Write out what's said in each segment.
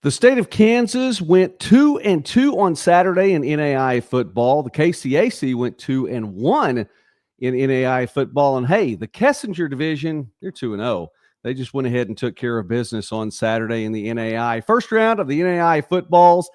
The state of Kansas went 2-2 on Saturday in NAIA football. The KCAC went 2-1 in NAIA football. And hey, the Kessinger division, they're 2-0. They just went ahead and took care of business on Saturday in the NAIA. First round of the NAIA football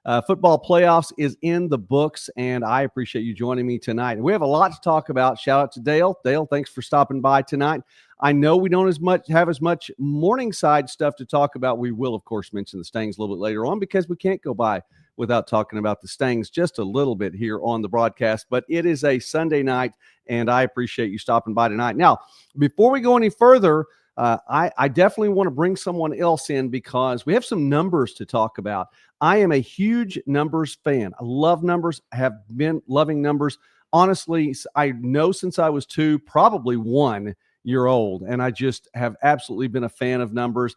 playoffs is in the books, and I appreciate you joining me tonight. We have a lot to talk about. Shout out to Dale. Dale, thanks for stopping by tonight. I know we don't have as much Morningside stuff to talk about. We will, of course, mention the Stangs a little bit later on because we can't go by without talking about the Stangs just a little bit here on the broadcast. But it is a Sunday night, and I appreciate you stopping by tonight. Now, before we go any further, I definitely want to bring someone else in because we have some numbers to talk about. I am a huge numbers fan. I love numbers. I have been loving numbers. Honestly, I know since I was 2, probably 1 year old, and I just have absolutely been a fan of numbers.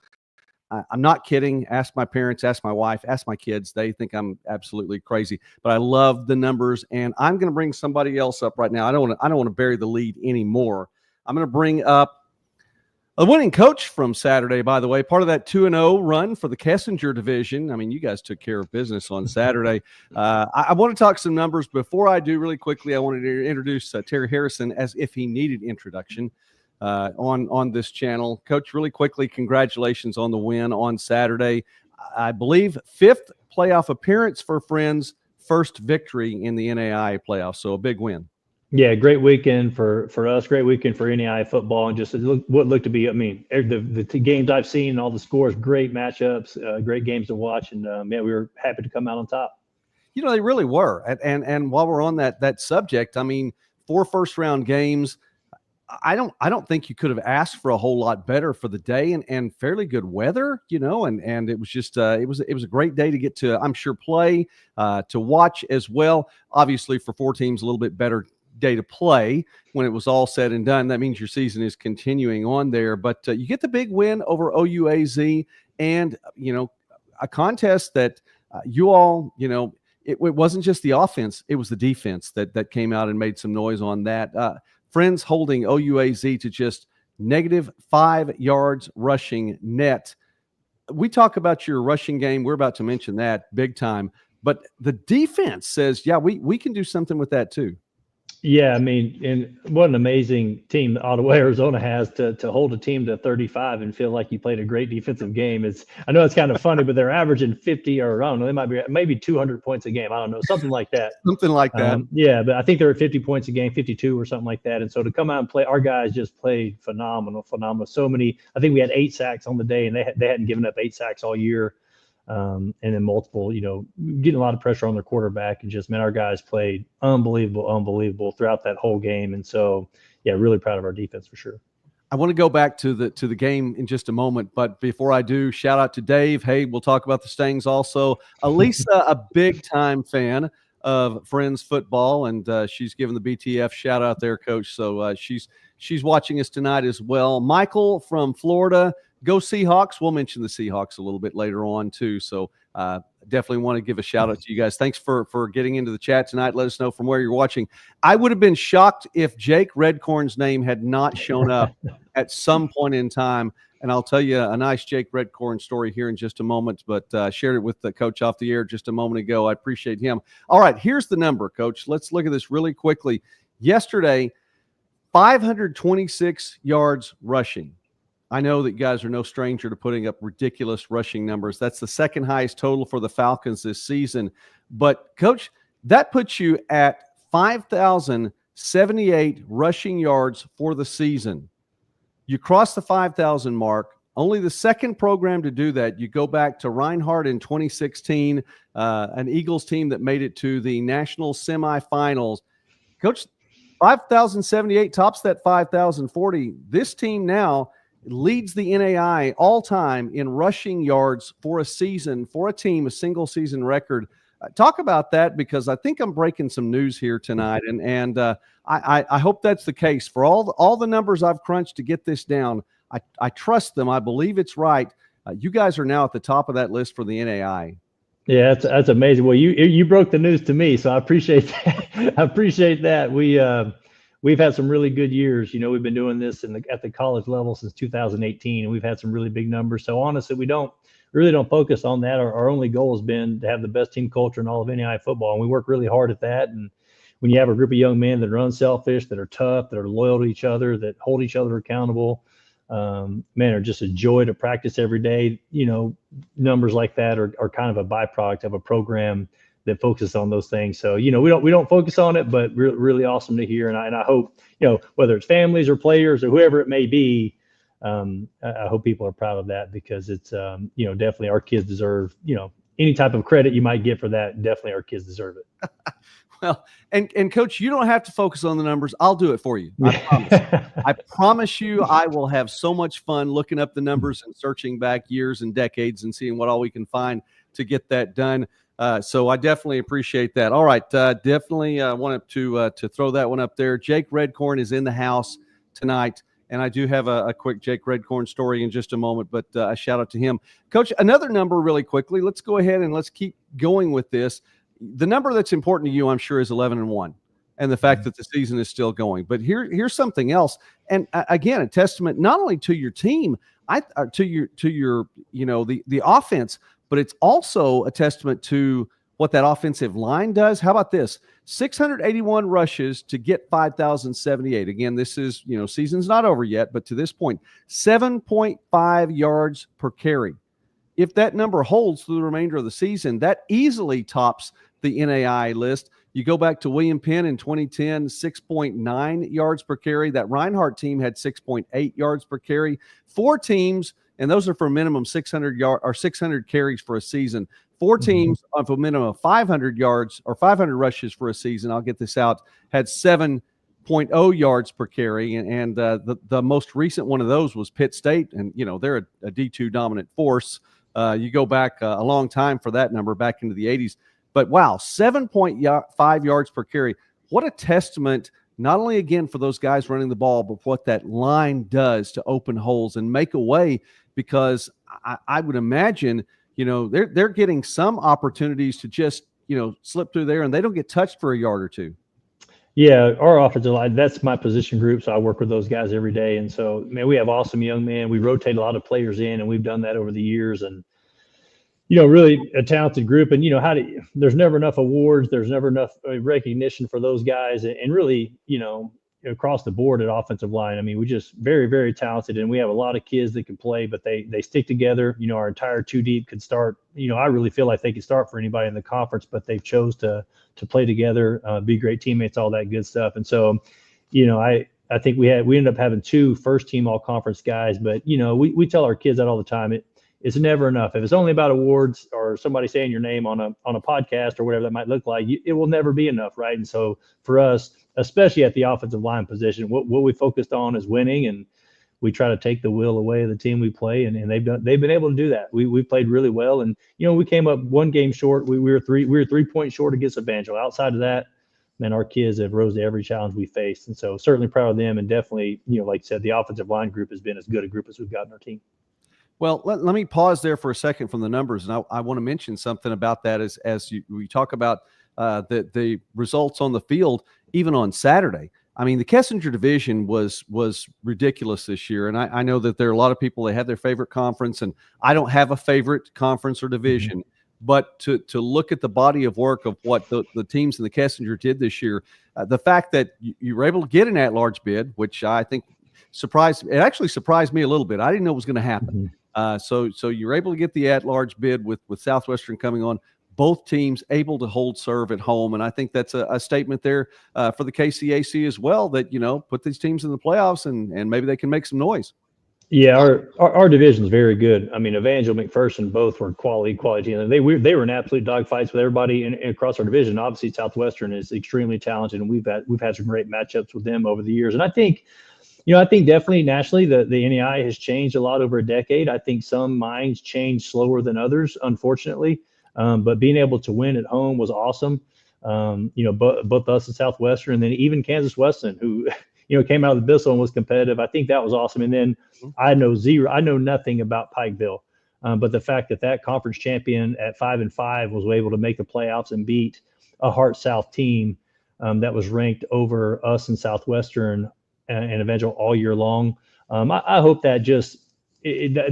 I'm not kidding. Ask my parents, ask my wife, ask my kids. They think I'm absolutely crazy, but I love the numbers, and I'm going to bring somebody else up right now. I don't want to bury the lead anymore. I'm going to bring up a winning coach from Saturday, by the way, part of that 2-0 run for the Kessinger division. I mean, you guys took care of business on Saturday. I want to talk some numbers. Before I do, really quickly, I wanted to introduce Terry Harrison as if he needed introduction on this channel. Coach, really quickly, congratulations on the win on Saturday. I believe 5th playoff appearance for Friends, first victory in the NAIA playoffs, so a big win. Yeah, great weekend for us, great weekend for NAIA football, and just what looked to be, I mean, the games I've seen, all the scores, great matchups, great games to watch, and yeah, we were happy to come out on top. You know, they really were. And while we're on that subject, I mean, 4 first-round games, I don't think you could have asked for a whole lot better for the day, and fairly good weather, you know, and it was just it was a great day to get to, I'm sure, play, to watch as well. Obviously, for 4 teams, a little bit better day to play when it was all said and done. That means your season is continuing on there, but you get the big win over OUAZ, and you know, a contest that you all, you know, it wasn't just the offense, it was the defense that came out and made some noise on that. Friends holding OUAZ to just -5 yards rushing net. We talk about your rushing game. We're about to mention that big time, but the defense says, yeah, we can do something with that too. Yeah, I mean, and what an amazing team Ottawa, Arizona has to hold a team to 35 and feel like you played a great defensive game. I know it's kind of funny, but they're averaging 50, or I don't know, they might be maybe 200 points a game. I don't know, something like that. Something like that. Yeah, but I think they're at 50 points a game, 52 or something like that. And so to come out and play, our guys just played phenomenal. So many. I think we had 8 sacks on the day, and they hadn't given up 8 sacks all year. And then multiple, you know, getting a lot of pressure on their quarterback, and just, man, our guys played unbelievable throughout that whole game. And so, yeah, really proud of our defense for sure. I want to go back to the game in just a moment, but before I do, shout out to Dave. Hey, we'll talk about the Stangs also. Elisa, a big time fan of Friends football, and she's giving the BTF shout out there, Coach. So she's watching us tonight as well. Michael from Florida. Go Seahawks. We'll mention the Seahawks a little bit later on too. So definitely want to give a shout out to you guys. Thanks for getting into the chat tonight. Let us know from where you're watching. I would have been shocked if Jake Redcorn's name had not shown up at some point in time. And I'll tell you a nice Jake Redcorn story here in just a moment, but shared it with the coach off the air just a moment ago. I appreciate him. All right, here's the number, Coach. Let's look at this really quickly. Yesterday, 526 yards rushing. I know that you guys are no stranger to putting up ridiculous rushing numbers. That's the second highest total for the Falcons this season. But, Coach, that puts you at 5,078 rushing yards for the season. You cross the 5,000 mark. Only the second program to do that. You go back to Reinhardt in 2016, an Eagles team that made it to the national semifinals. Coach, 5,078 tops that 5,040. This team now leads the NAIA all-time in rushing yards for a season, for a team, a single-season record. Talk about that, because I think I'm breaking some news here tonight, and I hope that's the case. For all the numbers I've crunched to get this down, I trust them. I believe it's right. You guys are now at the top of that list for the NAIA. Yeah, that's amazing. Well, you broke the news to me, so I appreciate that. I appreciate that. we've had some really good years. We've been doing this at the college level since 2018, and we've had some really big numbers. So honestly, we really don't focus on that. Our only goal has been to have the best team culture in all of NAIA football, and we work really hard at that. And when you have a group of young men that are unselfish, that are tough, that are loyal to each other, that hold each other accountable, man, are just a joy to practice every day. Numbers like that are kind of a byproduct of a program that focuses on those things. So, we don't focus on it, but really awesome to hear. And I hope, whether it's families or players or whoever it may be, I hope people are proud of that, because it's, definitely our kids deserve, any type of credit you might get for that. Definitely our kids deserve it. Well, and Coach, you don't have to focus on the numbers. I'll do it for you. I promise. I promise you, I will have so much fun looking up the numbers and searching back years and decades and seeing what all we can find to get that done. So I definitely appreciate that. All right, definitely wanted to throw that one up there. Jake Redcorn is in the house tonight, and I do have a quick Jake Redcorn story in just a moment, but a shout out to him. Coach, another number really quickly. Let's go ahead and let's keep going with this. The number that's important to you, I'm sure, is 11-1, and the fact that the season is still going. But here's something else, and again, a testament not only to your team, to your the offense, but it's also a testament to what that offensive line does. How about this? 681 rushes to get 5,078. Again, this is, season's not over yet, but to this point, 7.5 yards per carry. If that number holds through the remainder of the season, that easily tops the NAIA list. You go back to William Penn in 2010, 6.9 yards per carry. That Reinhardt team had 6.8 yards per carry. 4 teams, and those are for a minimum 600 carries for a season. 4 teams of a minimum of 500 yards or 500 rushes for a season. I'll get this out. Had 7.0 yards per carry, and the most recent one of those was Pitt State, and they're a D2 dominant force. You go back a long time for that number, back into the 80s. But wow, 7.5 yards per carry. What a testament, not only again for those guys running the ball, but what that line does to open holes and make a way, because I would imagine, they're getting some opportunities to just, slip through there, and they don't get touched for a yard or two. Yeah, our offensive line, that's my position group. So I work with those guys every day. And so, man, we have awesome young men. We rotate a lot of players in, and we've done that over the years. And, really a talented group. And, there's never enough awards. There's never enough recognition for those guys. And really, across the board at offensive line, I mean, we just very, very talented. And we have a lot of kids that can play, but they stick together. Our entire 2 deep could start. I really feel like they could start for anybody in the conference, but they've chose to play together, be great teammates, all that good stuff. And so, I think we ended up having 2 first team all conference guys, but we tell our kids that all the time. It's never enough. If it's only about awards or somebody saying your name on a podcast or whatever that might look like, it will never be enough, right? And so for us, especially at the offensive line position, what we focused on is winning, and we try to take the will away of the team we play, and they've been able to do that. We played really well, and we came up 1 game short. We were 3 points short against Evangel. Outside of that, man, our kids have rose to every challenge we faced, and so certainly proud of them. And definitely, like I said, the offensive line group has been as good a group as we've got in our team. Well, let me pause there for a second from the numbers, and I want to mention something about that as we talk about the results on the field, even on Saturday. I mean, the Kessinger division was ridiculous this year, and I know that there are a lot of people that have their favorite conference, and I don't have a favorite conference or division. But to look at the body of work of what the teams in the Kessinger did this year, the fact that you were able to get an at-large bid, which I think surprised me a little bit. I didn't know it was going to happen. So you're able to get the at-large bid with Southwestern coming on. Both teams able to hold serve at home, and I think that's a statement there for the KCAC as well, that put these teams in the playoffs and maybe they can make some noise. Yeah, our division is very good. I mean, Evangel, McPherson, both were quality teams. They were in absolute dogfights with everybody across our division. Obviously, Southwestern is extremely talented, and we've had some great matchups with them over the years. And I think definitely nationally, the NAIA has changed a lot over a decade. I think some minds change slower than others, unfortunately. But being able to win at home was awesome. Both us and Southwestern, and then even Kansas Wesleyan, who came out of the Bissell and was competitive. I think that was awesome. And then I know nothing about Pikeville, but the fact that conference champion at 5-5 was able to make the playoffs and beat a Hart South team that was ranked over us in Southwestern and Evangel all year long. I hope that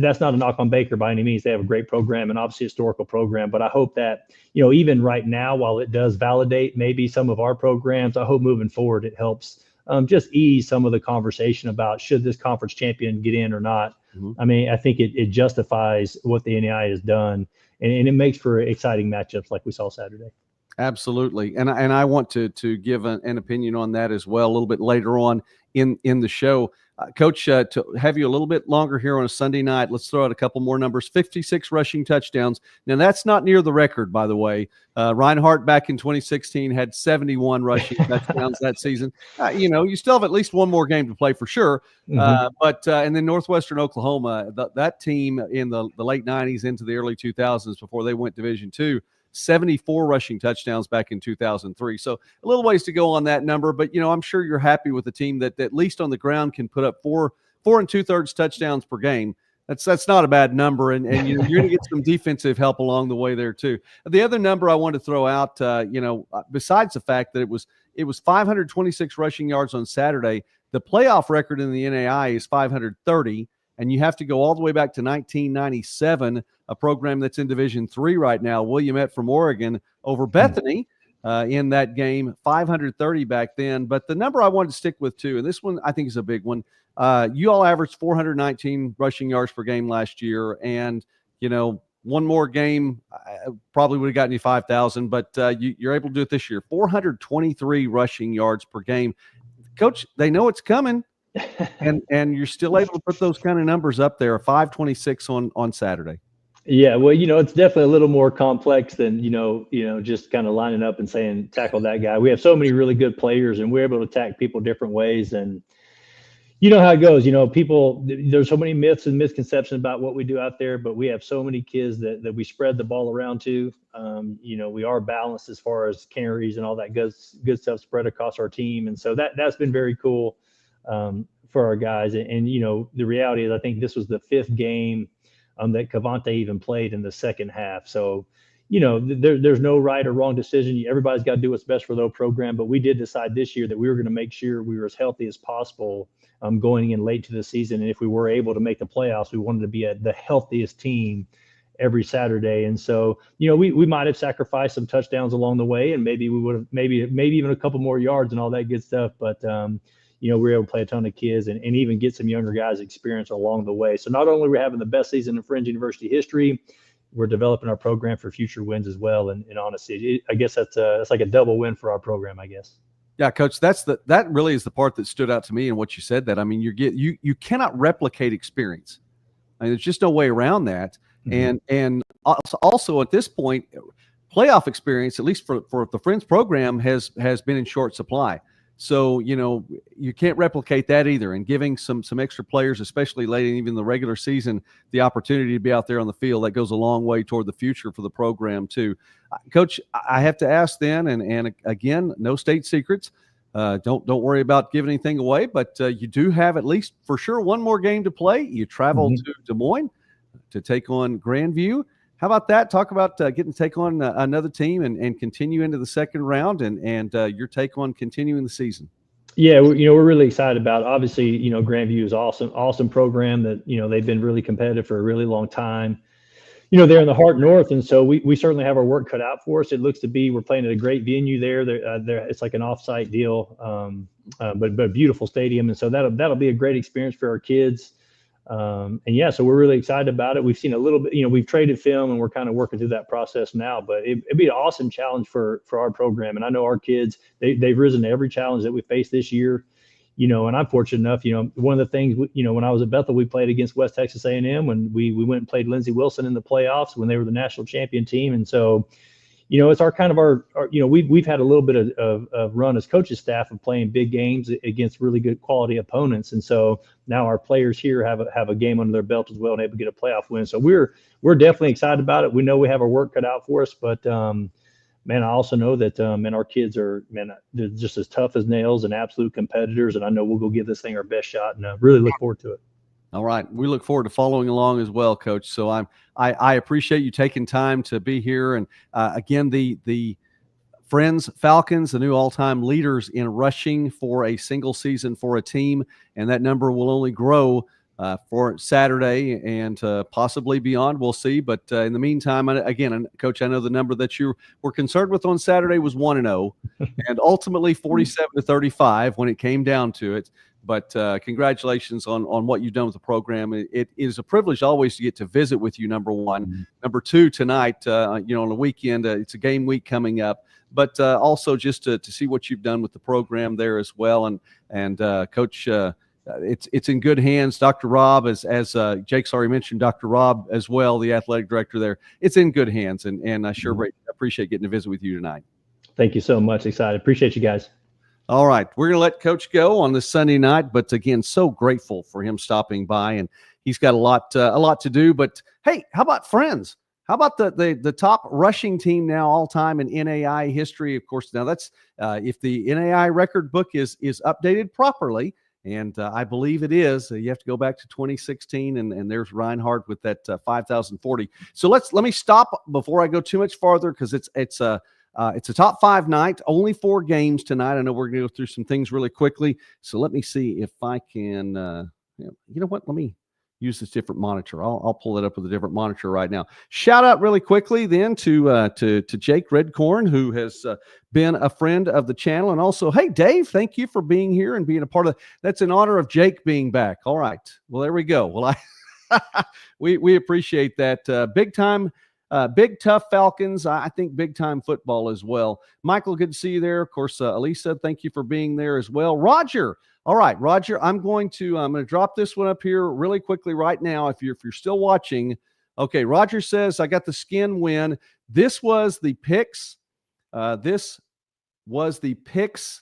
that's not a knock on Baker by any means. They have a great program and obviously historical program, but I hope that, even right now, while it does validate maybe some of our programs, I hope moving forward it helps just ease some of the conversation about should this conference champion get in or not. Mm-hmm. I mean, I think it justifies what the NAIA has done, and it makes for exciting matchups like we saw Saturday. Absolutely, and I want to give an opinion on that as well a little bit later on in the show. Coach, to have you a little bit longer here on a Sunday night, let's throw out a couple more numbers. 56 rushing touchdowns. Now, that's not near the record, by the way. Reinhardt back in 2016 had 71 rushing touchdowns that season. You still have at least one more game to play for sure. Mm-hmm. And then Northwestern Oklahoma, that team in the late 90s into the early 2000s before they went Division II, 74 rushing touchdowns back in 2003. So a little ways to go on that number, but I'm sure you're happy with the team that at least on the ground can put up four and 2/3 touchdowns per game. That's not a bad number, and you're going to get some defensive help along the way there too. The other number I wanted to throw out, besides the fact that it was 526 rushing yards on Saturday, the playoff record in the NAIA is 530. And you have to go all the way back to 1997, a program that's in Division III right now, Williamette from Oregon over Bethany in that game, 530 back then. But the number I wanted to stick with too, and this one I think is a big one. You all averaged 419 rushing yards per game last year, and one more game probably would have gotten you 5,000, but you're able to do it this year. 423 rushing yards per game. Coach, they know it's coming. and you're still able to put those kind of numbers up there, 526 on Saturday. Yeah, well, it's definitely a little more complex than just kind of lining up and saying tackle that guy. We have so many really good players, and we're able to attack people different ways. And you know how it goes. People, there's so many myths and misconceptions about what we do out there, but we have so many kids that we spread the ball around to. We are balanced as far as carries and all that good stuff spread across our team, and so that's been very cool. For our guys. And the reality is I think this was the 5th game that Cavante even played in the second half. So, there's no right or wrong decision. Everybody's got to do what's best for their program. But we did decide this year that we were going to make sure we were as healthy as possible going in late to the season. And if we were able to make the playoffs, we wanted to be the healthiest team every Saturday. And so, we might have sacrificed some touchdowns along the way, and maybe we would have maybe even a couple more yards and all that good stuff. But we were able to play a ton of kids and even get some younger guys experience along the way. So not only are we having the best season in Friends University history, we're developing our program for future wins as well. And honestly, I guess that's like a double win for our program, I guess. Yeah, Coach, that really is the part that stood out to me in what you said. That, I mean, you cannot replicate experience. I mean, there's just no way around that. Mm-hmm. And also at this point, playoff experience, at least for the Friends program, has been in short supply. So, you can't replicate that either. And giving some extra players, especially late in even the regular season, the opportunity to be out there on the field, that goes a long way toward the future for the program too. Coach, I have to ask then, and again, no state secrets. Don't worry about giving anything away, but you do have at least for sure one more game to play. You travel to Des Moines to take on Grandview. How about that? Talk about getting to take on another team and continue into the second round and your take on continuing the season. Yeah, we're really excited about it. Obviously, Grandview is awesome program that, they've been really competitive for a really long time. They're in the heart north, and so we certainly have our work cut out for us. It looks to be we're playing at a great venue there. It's like an off-site deal, but a beautiful stadium, and so that'll be a great experience for our kids. So we're really excited about it. We've seen a little bit, we've traded film and we're kind of working through that process now, but it'd be an awesome challenge for our program. And I know our kids, they've risen to every challenge that we faced this year, and I'm fortunate enough, one of the things, when I was at Bethel, we played against West Texas A&M when we went and played Lindsey Wilson in the playoffs when they were the national champion team. And so, it's our kind of our we've had a little bit of run as coaches staff of playing big games against really good quality opponents. And so now our players here have a game under their belt as well and able to get a playoff win. So we're definitely excited about it. We know we have our work cut out for us, but I also know that our kids they're just as tough as nails and absolute competitors. And I know we'll go give this thing our best shot, and really look forward to it. All right. We look forward to following along as well, Coach. So I appreciate you taking time to be here. And again, the Friends Falcons, the new all-time leaders in rushing for a single season for a team, and that number will only grow for Saturday and possibly beyond. We'll see. But in the meantime, again, Coach, I know the number that you were concerned with on Saturday was 1-0, and ultimately 47-35 when it came down to it. But congratulations on what you've done with the program. It is a privilege always to get to visit with you, number one. Mm-hmm. Number two, tonight, on the weekend, it's a game week coming up. But also just to see what you've done with the program there as well. And Coach, it's in good hands. Dr. Rob, as Jake's already mentioned, Dr. Rob as well, the athletic director there. It's in good hands, and I sure appreciate getting to visit with you tonight. Thank you so much. Excited. Appreciate you guys. All right, we're going to let Coach go on this Sunday night, but again, so grateful for him stopping by, and he's got a lot to do. But hey, how about Friends? How about the top rushing team now all time in NAIA history? Of course, now that's if the NAIA record book is updated properly, and I believe it is. You have to go back to 2016, and there's Reinhardt with that 5,040. So let me stop before I go too much farther, because it's a top 5 night, only 4 games tonight. I know we're going to go through some things really quickly. So let me see if I can, you know what? Let me use this different monitor. I'll pull it up with a different monitor right now. Shout out really quickly then to Jake Redcorn, who has been a friend of the channel. And also, hey, Dave, thank you for being here and being a part of that's in honor of Jake being back. All right. Well, there we go. Well, we appreciate that. Big time. Big tough Falcons. I think big time football as well. Michael, good to see you there. Of course, Elisa, thank you for being there as well. Roger. All right, Roger, I'm going to drop this one up here really quickly right now. If you're still watching, okay. Roger says I got the skin win. This was the picks. This was the picks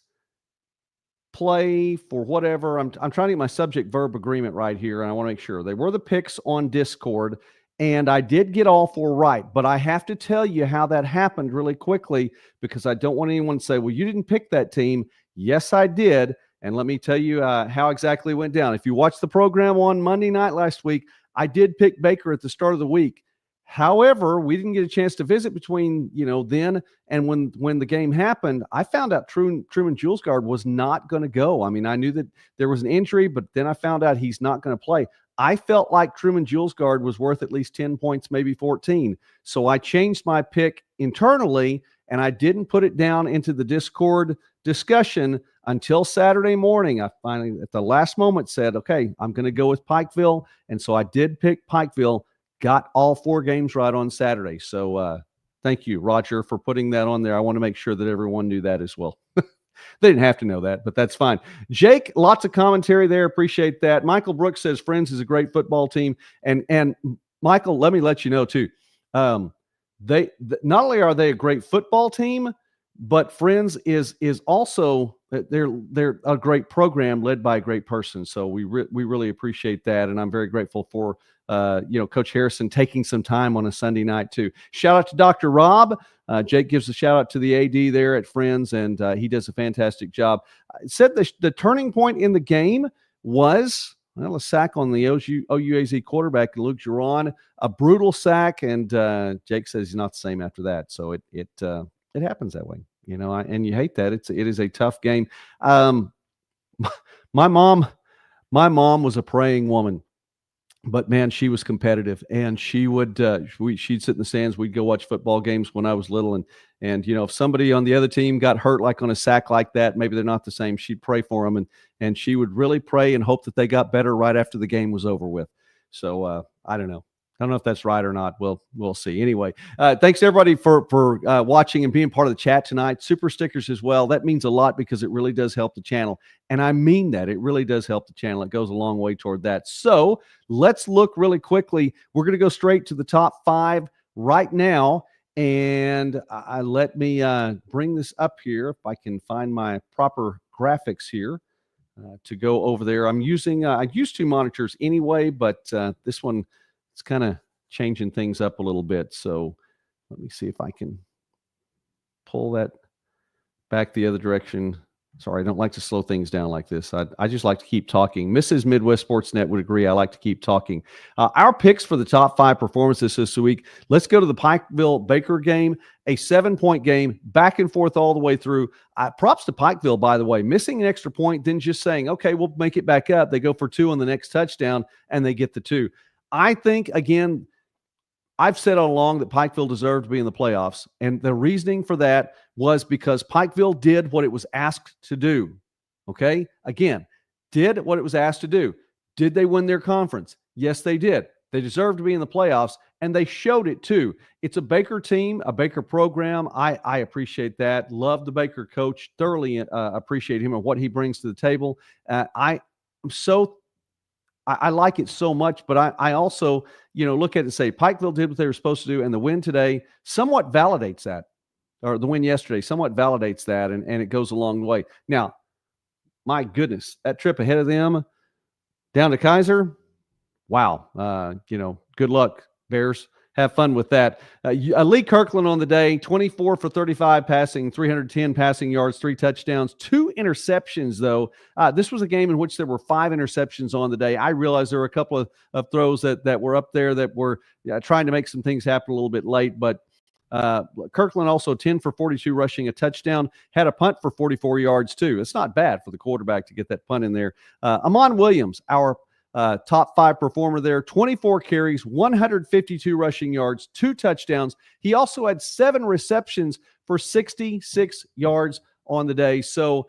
play for whatever. I'm trying to get my subject verb agreement right here, and I want to make sure they were the picks on Discord. And I did get all 4 right, but I have to tell you how that happened really quickly, because I don't want anyone to say, well, you didn't pick that team. Yes, I did. And let me tell you how exactly it went down. If you watched the program on Monday night last week, I did pick Baker at the start of the week. However, we didn't get a chance to visit between, then and when the game happened. I found out Truman Julesgaard was not going to go. I mean, I knew that there was an injury, but then I found out he's not going to play. I felt like Truman Julesgaard was worth at least 10 points, maybe 14. So I changed my pick internally, and I didn't put it down into the Discord discussion until Saturday morning. I finally, at the last moment, said, okay, I'm going to go with Pikeville. And so I did pick Pikeville, got all 4 games right on Saturday. So thank you, Roger, for putting that on there. I want to make sure that everyone knew that as well. They didn't have to know that, but that's fine. Jake, lots of commentary there. Appreciate that. Michael Brooks says Friends is a great football team. And Michael, let me let you know too. They not only are they a great football team, but Friends is also they're a great program led by a great person. So we really appreciate that, and I'm very grateful for Coach Harrison taking some time on a Sunday night too. Shout out to Dr. Rob. Jake gives a shout out to the AD there at Friends, and he does a fantastic job. It said the turning point in the game was a sack on the OUAZ quarterback, Luke Giron, a brutal sack, and Jake says he's not the same after that. So it happens that way, and you hate that. It is a tough game. My mom was a praying woman, but man, she was competitive, and she would she'd sit in the stands. We'd go watch football games when I was little, and if somebody on the other team got hurt, like on a sack like that, maybe they're not the same, she'd pray for them, and she would really pray and hope that they got better right after the game was over with. So I don't know. I don't know if that's right or not. We'll see. Anyway, thanks everybody for watching and being part of the chat tonight. Super stickers as well. That means a lot, because it really does help the channel. And I mean that. It really does help the channel. It goes a long way toward that. So let's look really quickly. We're going to go straight to the top 5 right now. And let me bring this up here, if I can find my proper graphics here to go over there. I'm using, I use 2 monitors anyway, but this one, it's kind of changing things up a little bit. So let me see if I can pull that back the other direction. Sorry, I don't like to slow things down like this. I just like to keep talking. Mrs. Midwest Sports Net would agree. I like to keep talking. Our picks for the top 5 performances this week. Let's go to the Pikeville-Baker game, a 7-point game, back and forth all the way through. Props to Pikeville, by the way. Missing an extra point, then just saying, okay, we'll make it back up. They go for 2 on the next touchdown, and they get the 2. I think, again, I've said all along that Pikeville deserved to be in the playoffs, and the reasoning for that was because Pikeville did what it was asked to do. Okay? Again, did what it was asked to do. Did they win their conference? Yes, they did. They deserve to be in the playoffs, and they showed it too. It's a Baker team, a Baker program. I appreciate that. Love the Baker coach. Thoroughly appreciate him and what he brings to the table. I like it so much, but I also, look at it and say Pikeville did what they were supposed to do, and the win today somewhat validates that, or the win yesterday somewhat validates that, and it goes a long way. Now, my goodness, that trip ahead of them down to Kaiser, wow. Good luck, Bears. Have fun with that. Lee Kirkland on the day, 24 for 35 passing, 310 passing yards, 3 touchdowns, 2 interceptions, though. This was a game in which there were 5 interceptions on the day. I realized there were a couple of throws that were up there that were trying to make some things happen a little bit late, but Kirkland also 10 for 42 rushing, a touchdown, had a punt for 44 yards, too. It's not bad for the quarterback to get that punt in there. Amon Williams, our top 5 performer there, 24 carries, 152 rushing yards, 2 touchdowns. He also had 7 receptions for 66 yards on the day. So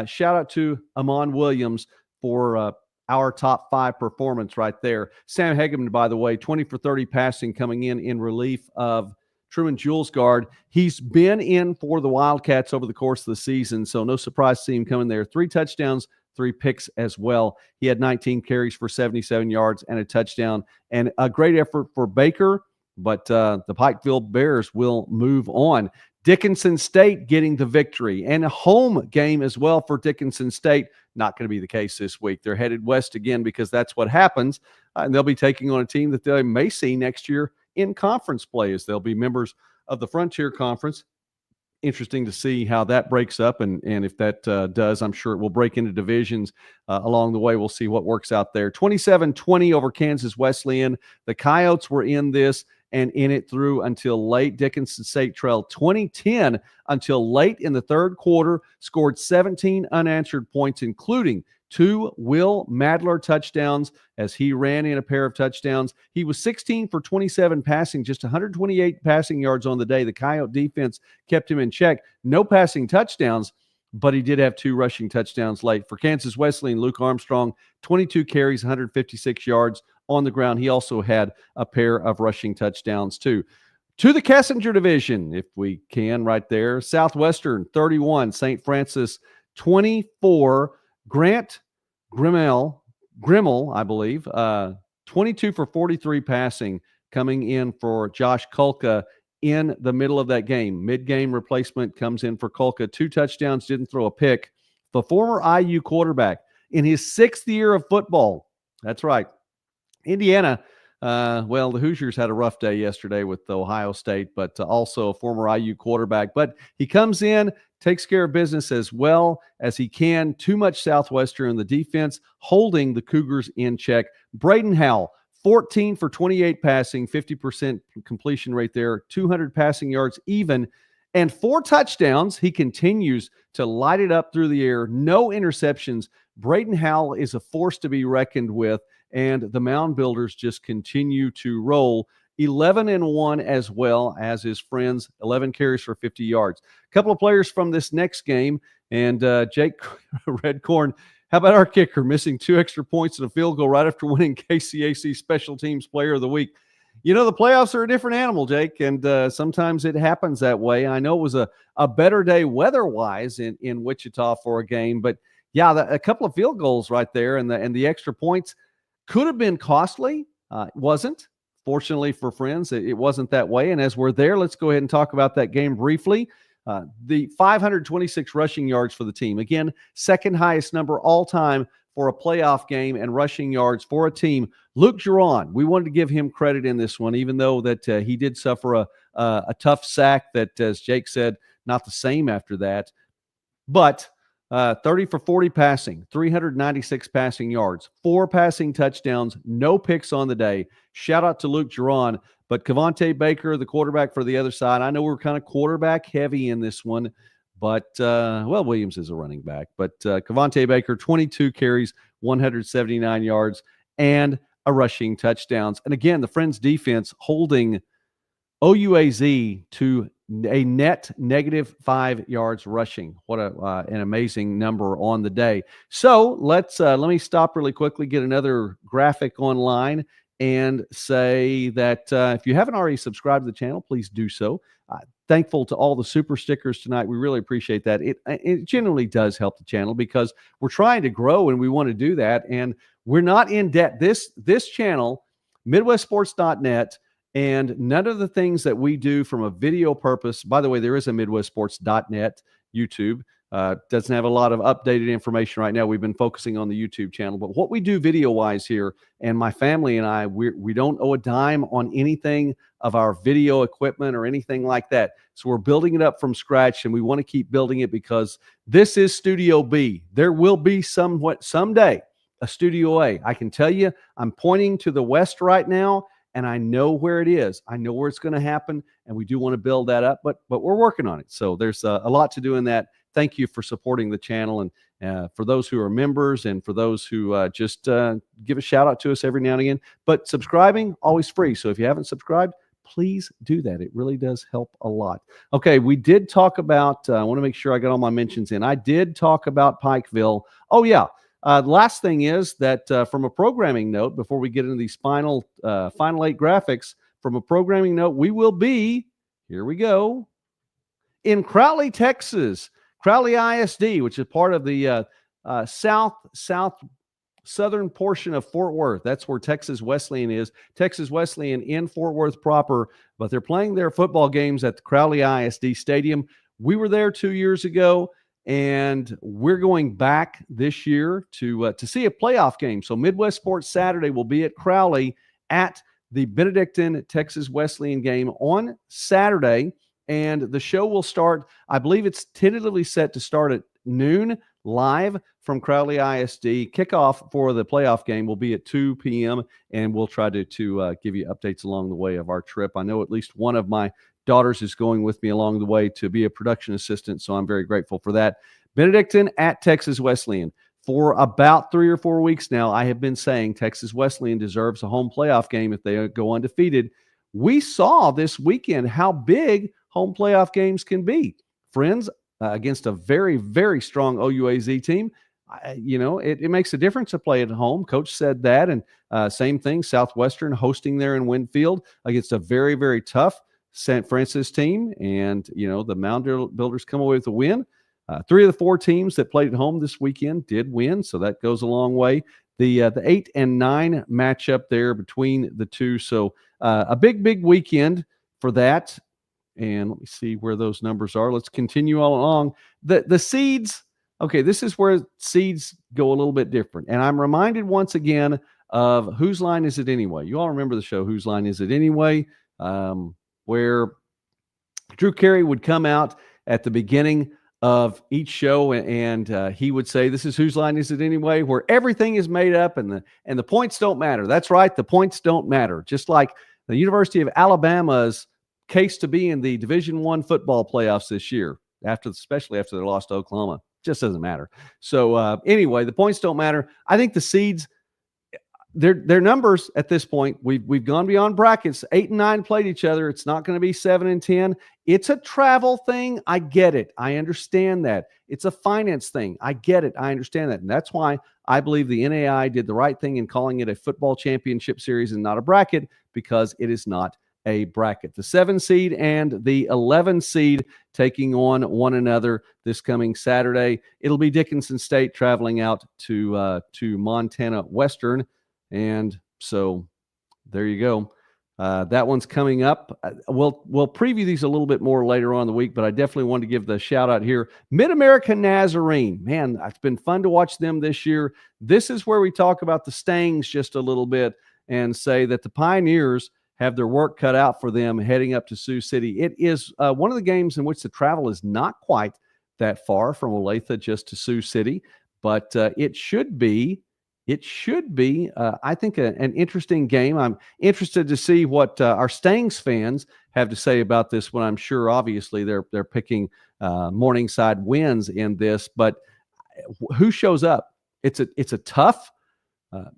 shout out to Amon Williams for our top 5 performance right there. Sam Hageman, by the way, 20 for 30 passing, coming in relief of Truman Julesgaard. He's been in for the Wildcats over the course of the season, so no surprise to see him coming there. 3 touchdowns, 3 picks as well. He had 19 carries for 77 yards and a touchdown, and a great effort for Baker, but the Pikeville Bears will move on. Dickinson State getting the victory, and a home game as well for Dickinson State. Not going to be the case this week. They're headed west again because that's what happens, and they'll be taking on a team that they may see next year in conference play, as they'll be members of the Frontier Conference. Interesting to see how that breaks up, and if that does, I'm sure it will break into divisions along the way. We'll see what works out there. 27-20 over Kansas Wesleyan. The Coyotes were in this and in it through until late. Dickinson State trailed 20-10 until late in the third quarter, scored 17 unanswered points, including 2 Will Madler touchdowns as he ran in a pair of touchdowns. He was 16 for 27 passing, just 128 passing yards on the day. The Coyote defense kept him in check. No passing touchdowns, but he did have 2 rushing touchdowns late. For Kansas Wesleyan, Luke Armstrong, 22 carries, 156 yards on the ground. He also had a pair of rushing touchdowns too. To the Kessinger division, if we can, right there. Southwestern, 31. St. Francis, 24. Grant Grimmel, I believe, 22 for 43 passing, coming in for Josh Kulka in the middle of that game. Mid-game replacement comes in for Kulka. 2 touchdowns, didn't throw a pick. The former IU quarterback in his 6th year of football. That's right. Indiana, the Hoosiers had a rough day yesterday with Ohio State, but also a former IU quarterback. But he comes in, takes care of business as well as he can. Too much Southwestern in the defense, holding the Cougars in check. Braden Howell, 14 for 28 passing, 50% completion rate there, 200 passing yards even, and 4 touchdowns. He continues to light it up through the air. No interceptions. Braden Howell is a force to be reckoned with, and the Mound Builders just continue to roll. 11-1 as well as his friends, 11 carries for 50 yards. A couple of players from this next game, and Jake Redcorn, how about our kicker missing 2 extra points and a field goal right after winning KCAC Special Teams Player of the Week? The playoffs are a different animal, Jake, and sometimes it happens that way. I know it was a better day weather-wise in Wichita for a game, but yeah, a couple of field goals right there, and the extra points could have been costly. It wasn't. Fortunately for Friends, it wasn't that way. And as we're there, let's go ahead and talk about that game briefly. The 526 rushing yards for the team. Again, second highest number all time for a playoff game and rushing yards for a team. Luke Giron, we wanted to give him credit in this one, even though that he did suffer a tough sack that, as Jake said, not the same after that. But 30 for 40 passing, 396 passing yards, 4 passing touchdowns, no picks on the day. Shout out to Luke Giron. But Cavante Baker, the quarterback for the other side, I know we're kind of quarterback heavy in this one, but, Williams is a running back. But Cavante Baker, 22 carries, 179 yards, and a rushing touchdowns. And again, the Friends defense holding OUAZ to a net -5 yards rushing. What an amazing number on the day. So let me stop really quickly, get another graphic online, and say that if you haven't already subscribed to the channel, please do so. Thankful to all the super stickers tonight. We really appreciate that. It generally does help the channel because we're trying to grow and we want to do that. And we're not in debt. This channel, MidwestSports.net, and none of the things that we do from a video purpose. By the way, there is a MidwestSports.net YouTube. Doesn't have a lot of updated information right now. We've been focusing on the YouTube channel. But what we do video-wise here, and my family and I, we don't owe a dime on anything of our video equipment or anything like that. So we're building it up from scratch, and we want to keep building it because this is Studio B. There will be someday a Studio A. I can tell you, I'm pointing to the west right now, and I know where it is. I know where it's going to happen, and we do want to build that up, but we're working on it. So there's a lot to do in that. Thank you for supporting the channel, and for those who are members and for those who just give a shout out to us every now and again. But subscribing, always free. So if you haven't subscribed, please do that. It really does help a lot. Okay, we did talk about, I want to make sure I got all my mentions in. I did talk about Pikeville. Oh, yeah. The last thing is that from a programming note, before we get into these final 8 graphics, from a programming note, we will be, here we go, in Crowley, Texas, Crowley ISD, which is part of the southern portion of Fort Worth. That's where Texas Wesleyan is. Texas Wesleyan in Fort Worth proper, but they're playing their football games at the Crowley ISD Stadium. We were there 2 years ago, and we're going back this year to see a playoff game. So Midwest Sports Saturday will be at Crowley at the Benedictine Texas Wesleyan game on Saturday. And the show will start, I believe it's tentatively set to start at noon live from Crowley ISD. Kickoff for the playoff game will be at 2 p.m. And we'll try to give you updates along the way of our trip. I know at least one of my daughters is going with me along the way to be a production assistant, so I'm very grateful for that. Benedictine at Texas Wesleyan. For about 3 or 4 weeks now, I have been saying Texas Wesleyan deserves a home playoff game if they go undefeated. We saw this weekend how big home playoff games can be. Friends, against a very, very strong OUAZ team, it makes a difference to play at home. Coach said that, and same thing, Southwestern hosting there in Winfield against a very, very tough St. Francis team, and the Mound Builders come away with a win. 3 of the 4 teams that played at home this weekend did win, so that goes a long way. The 8 and 9 matchup there between the two, so a big weekend for that. And let me see where those numbers are. Let's continue all along. The seeds. Okay, this is where seeds go a little bit different, and I'm reminded once again of Whose Line Is It Anyway? You all remember the show Whose Line Is It Anyway? Where Drew Carey would come out at the beginning of each show and he would say, "This is Whose Line Is It Anyway?" Where everything is made up and the points don't matter. That's right, the points don't matter. Just like the University of Alabama's case to be in the Division I football playoffs this year, especially after they lost to Oklahoma. Just doesn't matter. So anyway, the points don't matter. I think the seeds, their numbers at this point, we've gone beyond brackets. 8 and 9 played each other. It's not going to be 7 and 10. It's a travel thing. I get it. I understand that. It's a finance thing. I get it. I understand that. And that's why I believe the NAIA did the right thing in calling it a football championship series and not a bracket, because it is not a bracket. The 7 seed and the 11 seed taking on one another this coming Saturday. It'll be Dickinson State traveling out to Montana Western. And so there you go. That one's coming up. We'll preview these a little bit more later on in the week, but I definitely wanted to give the shout out here. Mid-America Nazarene. Man, it's been fun to watch them this year. This is where we talk about the Stangs just a little bit and say that the Pioneers have their work cut out for them heading up to Sioux City. It is one of the games in which the travel is not quite that far from Olathe just to Sioux City, but it should be. I think, an interesting game. I'm interested to see what our Stangs fans have to say about this one. I'm sure, obviously, they're picking Morningside wins in this, but who shows up? It's a tough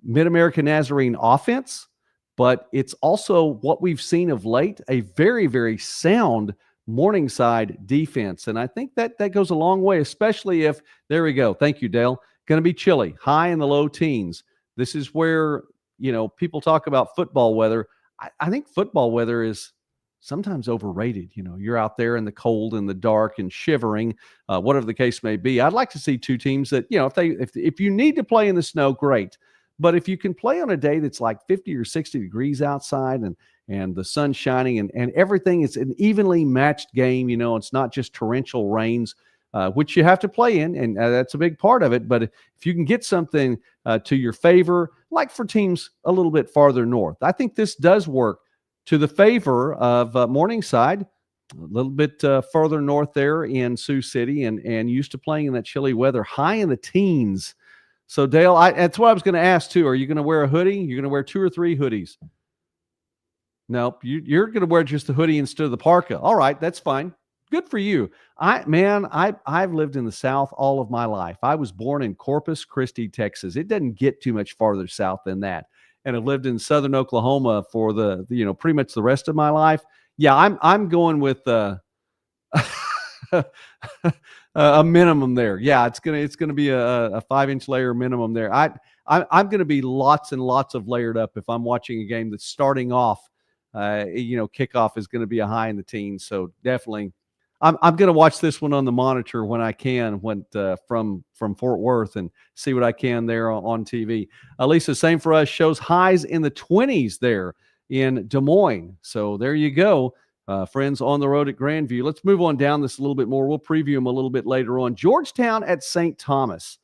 Mid-American Nazarene offense, but it's also what we've seen of late, a very, very sound Morningside defense. And I think that goes a long way, especially if, there we go. Thank you, Dale. Going to be chilly, high in the low teens. This is where, people talk about football weather. I think football weather is sometimes overrated. You're out there in the cold and the dark and shivering, whatever the case may be. I'd like to see two teams that, if you need to play in the snow, great. But if you can play on a day that's like 50 or 60 degrees outside and the sun shining and everything, it's an evenly matched game. It's not just torrential rains, which you have to play in, and that's a big part of it. But if you can get something to your favor, like for teams a little bit farther north, I think this does work to the favor of Morningside, a little bit further north there in Sioux City, and used to playing in that chilly weather, high in the teens. So, Dale, that's what I was going to ask, too. Are you going to wear a hoodie? You're going to wear 2 or 3 hoodies? Nope. You're going to wear just the hoodie instead of the parka. All right, that's fine. Good for you. I've lived in the South all of my life. I was born in Corpus Christi, Texas. It doesn't get too much farther south than that. And I've lived in southern Oklahoma for the pretty much the rest of my life. Yeah, I'm going with a minimum there. Yeah, it's gonna be a 5-inch layer minimum there. I'm gonna be lots and lots of layered up if I'm watching a game that's starting off. Kickoff is going to be a high in the teens. So definitely, I'm going to watch this one on the monitor when I can, from Fort Worth, and see what I can there on TV. Lisa, same for us. Shows highs in the 20s there in Des Moines. So there you go. Friends on the road at Grandview. Let's move on down this a little bit more. We'll preview them a little bit later on. Georgetown at St. Thomas.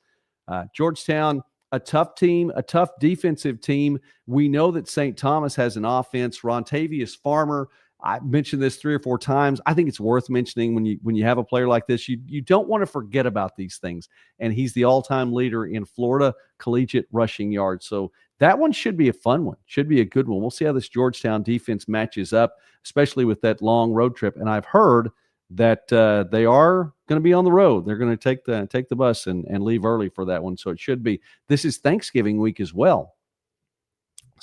Georgetown, a tough team, a tough defensive team. We know that St. Thomas has an offense. Rontavious Farmer, I mentioned this 3 or 4 times. I think it's worth mentioning when you have a player like this. You don't want to forget about these things. And he's the all-time leader in Florida collegiate rushing yards. So that one should be a fun one, should be a good one. We'll see how this Georgetown defense matches up, especially with that long road trip. And I've heard that they are going to be on the road. They're going to take the bus and leave early for that one. So it should be. This is Thanksgiving week as well.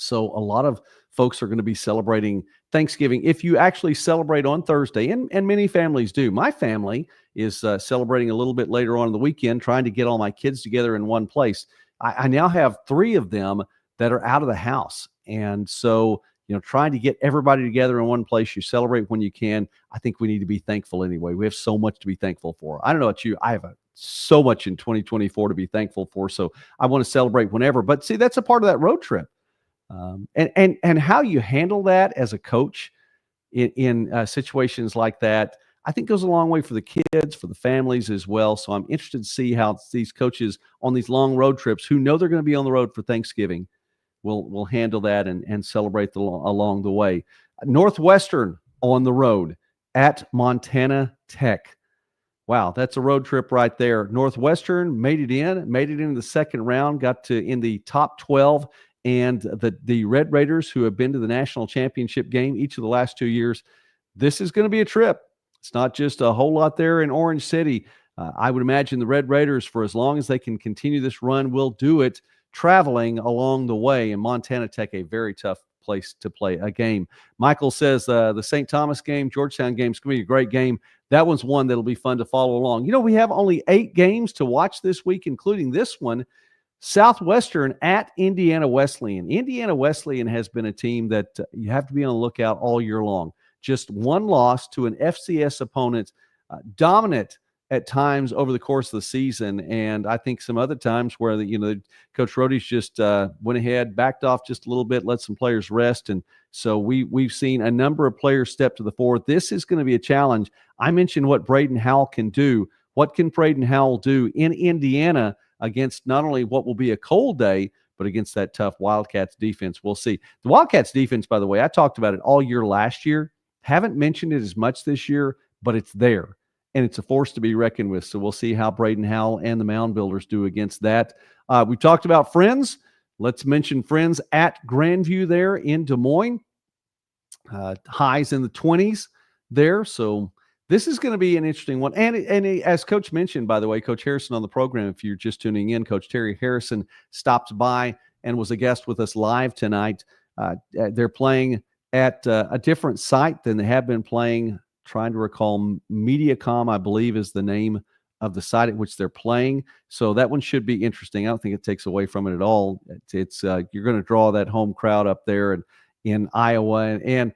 So a lot of folks are going to be celebrating Thanksgiving. If you actually celebrate on Thursday, and many families do. My family is celebrating a little bit later on in the weekend, trying to get all my kids together in one place. I now have 3 of them that are out of the house. And so, trying to get everybody together in one place, you celebrate when you can. I think we need to be thankful anyway. We have so much to be thankful for. I don't know about you. I have so much in 2024 to be thankful for. So I want to celebrate whenever. But see, that's a part of that road trip. And how you handle that as a coach in situations like that, I think goes a long way for the kids, for the families as well. So I'm interested to see how these coaches on these long road trips, who know they're going to be on the road for Thanksgiving, will handle that and celebrate along the way. Northwestern on the road at Montana Tech. Wow, that's a road trip right there. Northwestern made it into the second round, got to in the top 12. And the Red Raiders, who have been to the national championship game each of the last 2 years, this is going to be a trip. It's not just a whole lot there in Orange City. I would imagine the Red Raiders, for as long as they can continue this run, will do it traveling along the way. And Montana Tech, a very tough place to play a game. Michael says the St. Thomas game, Georgetown game is going to be a great game. That one's one that'll be fun to follow along. We have only 8 games to watch this week, including this one. Southwestern at Indiana Wesleyan. Indiana Wesleyan has been a team that you have to be on the lookout all year long. Just one loss to an FCS opponent, dominant at times over the course of the season, and I think some other times where Coach Rody's just went ahead, backed off just a little bit, let some players rest, and so we've seen a number of players step to the fore. This is going to be a challenge. I mentioned what Braden Howell can do. What can Braden Howell do in Indiana against not only what will be a cold day, but against that tough Wildcats defense? We'll see. The Wildcats defense, by the way, I talked about it all year last year. Haven't mentioned it as much this year, but it's there. and it's a force to be reckoned with. So we'll see how Braden Howell and the Mound Builders do against that. We talked about Friends. Let's mention Friends at Grandview there in Des Moines. Highs in the 20s there. So this is going to be an interesting one. And as Coach mentioned, by the way, Coach Harrison on the program, if you're just tuning in, Coach Terry Harrison stopped by and was a guest with us live tonight. They're playing at a different site than they have been playing. Trying to recall, MediaCom, I believe, is the name of the site at which they're playing. So that one should be interesting. I don't think it takes away from it at all. It's you're going to draw that home crowd up there and in Iowa. And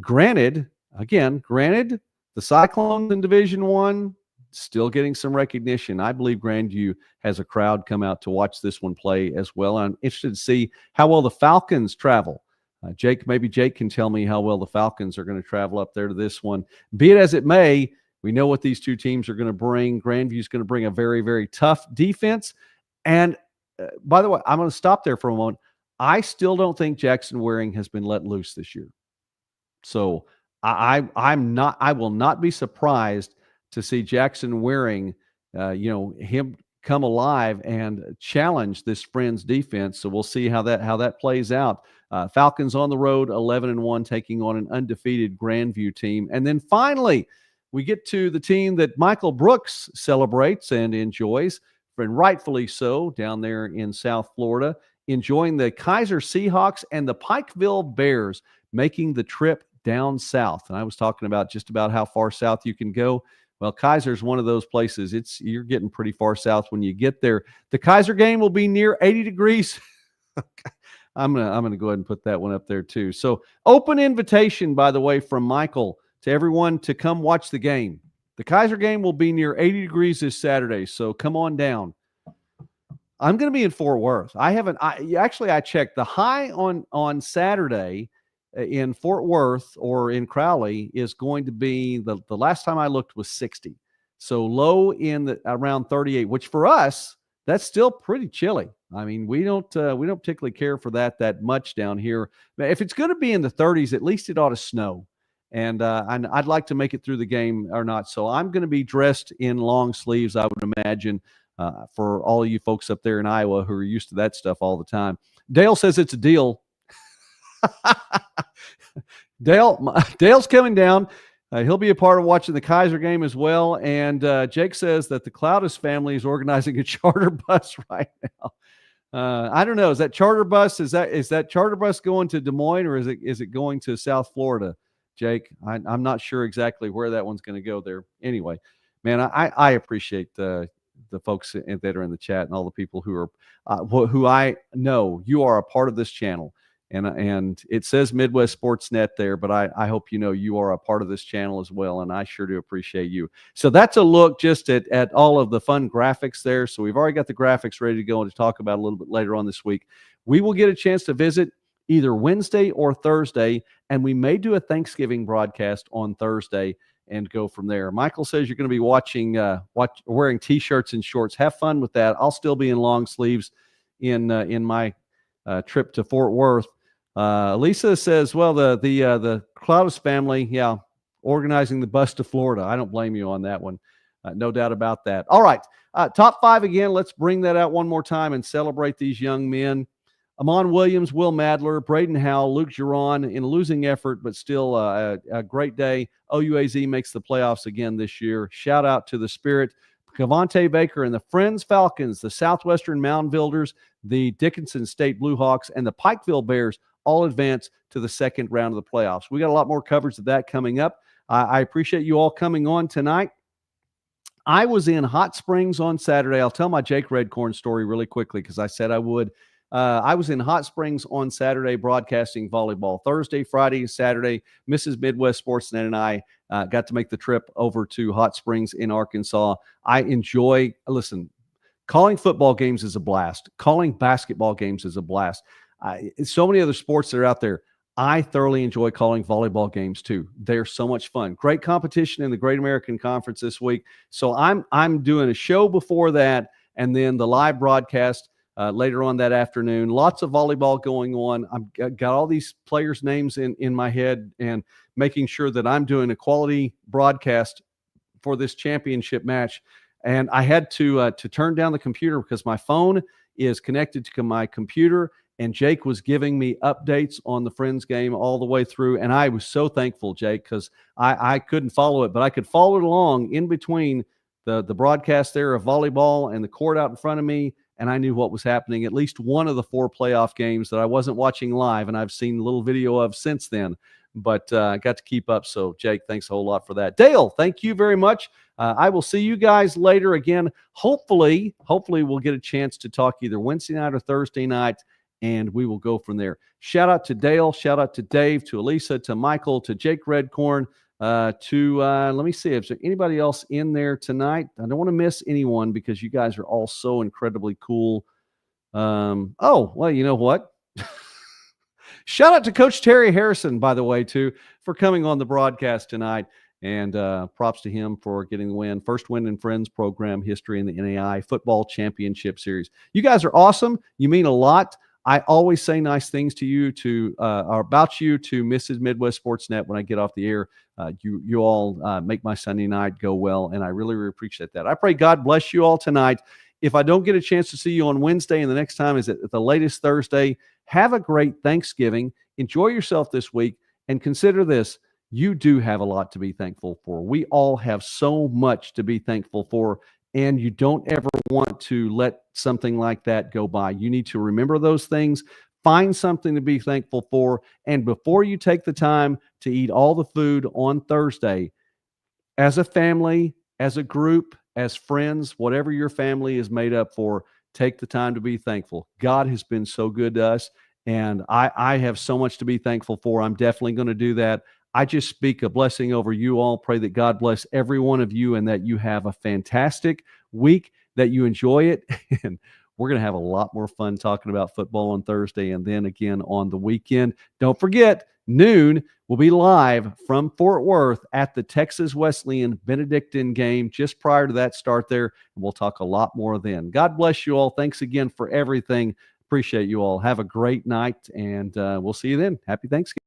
granted, the Cyclones in Division I still getting some recognition. I believe Grandview has a crowd come out to watch this one play as well. I'm interested to see how well the Falcons travel. Maybe Jake can tell me how well the Falcons are going to travel up there to this one. Be it as it may, we know what these two teams are going to bring. Grandview's going to bring a very, very tough defense. And by the way, I'm going to stop there for a moment. I still don't think Jackson Waring has been let loose this year. So I will not be surprised to see Jackson Waring, him come alive and challenge this Friends defense. So we'll see how that plays out. Falcons on the road, 11-1, taking on an undefeated Grandview team. And then finally, we get to the team that Michael Brooks celebrates and enjoys, and rightfully so, down there in South Florida, enjoying the Kaiser Seahawks and the Pikeville Bears making the trip down south. And I was talking about just about how far south you can go. Well, Kaiser's one of those places. You're getting pretty far south when you get there. The Kaiser game will be near 80 degrees. I'm gonna go ahead and put that one up there too. So open invitation, by the way, from Michael to everyone to come watch the game. The Kaiser game will be near 80 degrees this Saturday, so come on down. I'm going to be in Fort Worth. I checked the high on Saturday in Fort Worth or in Crowley is going to be the last time I looked was 60. So low in around 38, which for us, that's still pretty chilly. I mean, we don't particularly care for that much down here. If it's going to be in the 30s, at least it ought to snow. And I'd like to make it through the game or not. So I'm going to be dressed in long sleeves, I would imagine, for all of you folks up there in Iowa who are used to that stuff all the time. Dale says it's a deal. Dale's coming down. He'll be a part of watching the Kaiser game as well. And Jake says that the Cloudus family is organizing a charter bus right now. I don't know. Is that charter bus? Is that charter bus going to Des Moines or is it going to South Florida, Jake? I'm not sure exactly where that one's going to go there. Anyway, man, I appreciate the folks that are in the chat and all the people who are who I know you are a part of this channel. And it says Midwest Sportsnet there, but I hope you know you are a part of this channel as well, and I sure do appreciate you. So that's a look just at all of the fun graphics there. So we've already got the graphics ready to go and to talk about a little bit later on this week. We will get a chance to visit either Wednesday or Thursday, and we may do a Thanksgiving broadcast on Thursday and go from there. Michael says you're going to be wearing T-shirts and shorts. Have fun with that. I'll still be in long sleeves in my trip to Fort Worth. Lisa says, well, the Cloudus family, organizing the bus to Florida. I don't blame you on that one. No doubt about that. All right. Top five again. Let's bring that out one more time and celebrate these young men. Amon Williams, Will Madler, Braden Howell, Luke Giron in a losing effort, but still a great day. OUAZ makes the playoffs again this year. Shout out to the Spirit. Cavante Baker and the Friends Falcons, the Southwestern Mound Builders, the Dickinson State Blue Hawks, and the Pikeville Bears all advance to the second round of the playoffs. We got a lot more coverage of that coming up. I appreciate you all coming on tonight. I was in Hot Springs on Saturday. I'll tell my Jake Redcorn story really quickly because I said I would. I was in Hot Springs on Saturday broadcasting volleyball. Thursday, Friday, Saturday, Mrs. Midwest Sportsnet and I got to make the trip over to Hot Springs in Arkansas. I enjoy, calling football games is a blast. Calling basketball games is a blast. So many other sports that are out there. I thoroughly enjoy calling volleyball games too. They're so much fun. Great competition in the Great American Conference this week. So I'm doing a show before that and then the live broadcast later on that afternoon. Lots of volleyball going on. I've got all these players' names in my head and making sure that I'm doing a quality broadcast for this championship match, and I had to turn down the computer because my phone is connected to my computer, and Jake was giving me updates on the Friends game all the way through, and I was so thankful, Jake, because I couldn't follow it, but I could follow it along in between the broadcast there of volleyball and the court out in front of me, and I knew what was happening. At least one of the 4 playoff games that I wasn't watching live, and I've seen a little video of since then, but I got to keep up. So, Jake, thanks a whole lot for that. Dale, thank you very much. I will see you guys later again. Hopefully we'll get a chance to talk either Wednesday night or Thursday night, and we will go from there. Shout out to Dale. Shout out to Dave, to Elisa, to Michael, to Jake Redcorn, let me see if there's anybody else in there tonight. I don't want to miss anyone because you guys are all so incredibly cool. Oh, well, you know what? Shout out to Coach Terry Harrison, by the way, too, for coming on the broadcast tonight. And props to him for getting the win. First win in Friends program history in the NAIA Football Championship Series. You guys are awesome. You mean a lot. I always say nice things to you, or about you, to Mrs. Midwest Sportsnet when I get off the air. You all make my Sunday night go well, and I really, really appreciate that. I pray God bless you all tonight. If I don't get a chance to see you on Wednesday, and the next time is at the latest Thursday, have a great Thanksgiving. Enjoy yourself this week, and consider this. You do have a lot to be thankful for. We all have so much to be thankful for, and you don't ever want to let something like that go by. You need to remember those things, find something to be thankful for, and before you take the time to eat all the food on Thursday, as a family, as a group, as friends, whatever your family is made up for, take the time to be thankful. God has been so good to us, and I have so much to be thankful for. I'm definitely going to do that. I just speak a blessing over you all. Pray that God bless every one of you and that you have a fantastic week, that you enjoy it. And we're going to have a lot more fun talking about football on Thursday and then again on the weekend. Don't forget, noon, we'll be live from Fort Worth at the Texas Wesleyan Benedictine game just prior to that start there. And we'll talk a lot more then. God bless you all. Thanks again for everything. Appreciate you all. Have a great night, and we'll see you then. Happy Thanksgiving.